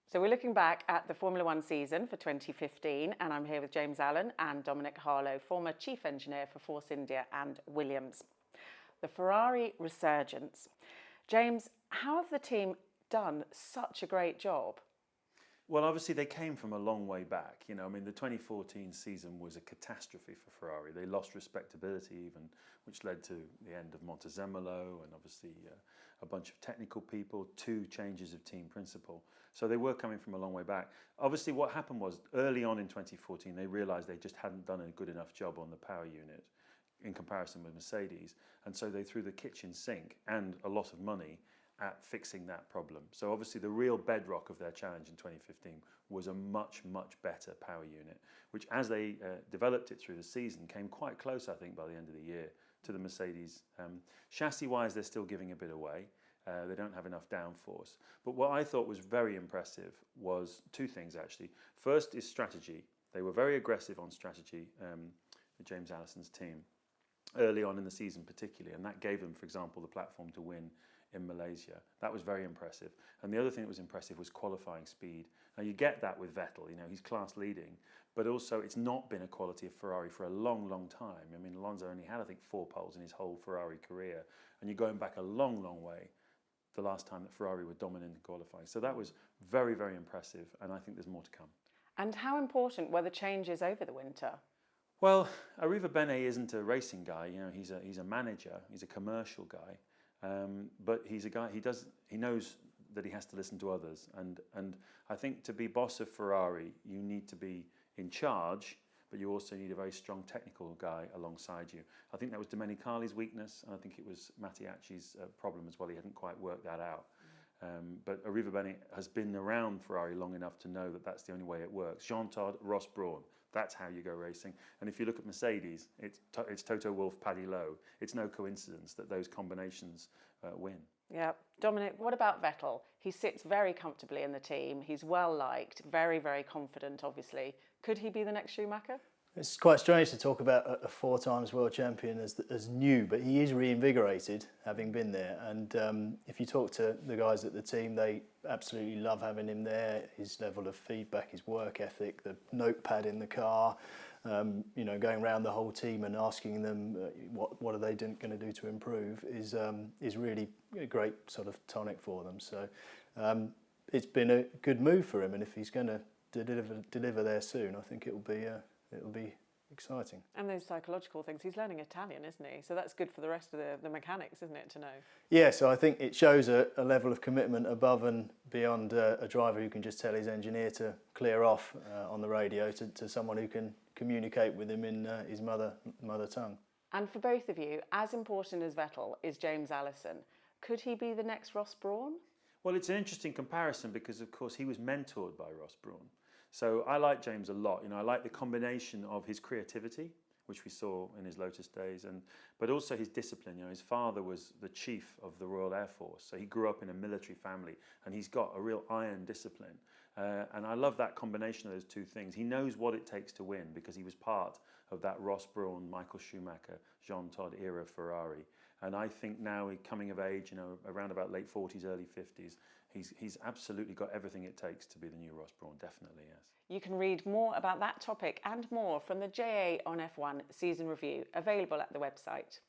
So we're looking back at the Formula One season for 2015, and I'm here with James Allen and Dominic Harlow, former chief engineer for Force India and Williams. The Ferrari resurgence. James, how have the team done such a great job? Well, obviously they came from a long way back. The 2014 season was a catastrophe for Ferrari. They lost respectability even, which led to the end of Montezemolo and obviously a bunch of technical people, 2 changes of team principal. So they were coming from a long way back. Obviously what happened was early on in 2014, they realized they just hadn't done a good enough job on the power unit in comparison with Mercedes. And so they threw the kitchen sink and a lot of money at fixing that problem. So obviously the real bedrock of their challenge in 2015 was a much, much better power unit, which as they developed it through the season came quite close, I think, by the end of the year to the Mercedes. Chassis-wise, they're still giving a bit away. They don't have enough downforce. But what I thought was very impressive was 2 things, actually. First is strategy. They were very aggressive on strategy, James Allison's team, early on in the season particularly, and that gave them, for example, the platform to win in Malaysia. That was very impressive. And the other thing that was impressive was qualifying speed. Now you get that with Vettel, he's class leading, but also it's not been a quality of Ferrari for a long, long time. I mean, Alonso only had, I think, 4 poles in his whole Ferrari career, and you're going back a long, long way the last time that Ferrari were dominant in qualifying. So that was very, very impressive, and I think there's more to come. And how important were the changes over the winter? Well, Arrivabene isn't a racing guy. He's a manager. He's a commercial guy, but he's a guy. He knows that he has to listen to others, and I think to be boss of Ferrari, you need to be in charge, but you also need a very strong technical guy alongside you. I think that was Dominic Harlow's weakness, and I think it was Mattiacci's problem as well. He hadn't quite worked that out. But Arrivabene has been around Ferrari long enough to know that that's the only way it works. Jean Todt, Ross Brawn, that's how you go racing. And if you look at Mercedes, it's Toto Wolff, Paddy Lowe. It's no coincidence that those combinations win. Yeah. Dominic, what about Vettel? He sits very comfortably in the team. He's well liked, very, very confident, obviously. Could he be the next Schumacher? It's quite strange to talk about a 4 times world champion as new, but he is reinvigorated, having been there. And if you talk to the guys at the team, they absolutely love having him there. His level of feedback, his work ethic, the notepad in the car, going around the whole team and asking them what are they going to do to improve is really a great sort of tonic for them. So it's been a good move for him, and if he's going to deliver there soon, I think it'll be exciting. And those psychological things, he's learning Italian, isn't he? So that's good for the rest of the mechanics, isn't it, to know? Yeah, so I think it shows a level of commitment above and beyond a driver who can just tell his engineer to clear off on the radio to someone who can communicate with him in his mother tongue. And for both of you, as important as Vettel is James Allison. Could he be the next Ross Brawn? Well, it's an interesting comparison because, of course, he was mentored by Ross Brawn. So I like James a lot. I like the combination of his creativity, which we saw in his Lotus days, but also his discipline. His father was the chief of the Royal Air Force, so he grew up in a military family, and he's got a real iron discipline. And I love that combination of those 2 things. He knows what it takes to win because he was part of that Ross Brawn, Michael Schumacher, Jean Todt era Ferrari. And I think now, coming of age, around about late 40s, early 50s, he's absolutely got everything it takes to be the new Ross Brawn, definitely, yes. You can read more about that topic and more from the JA on F1 season review, available at the website.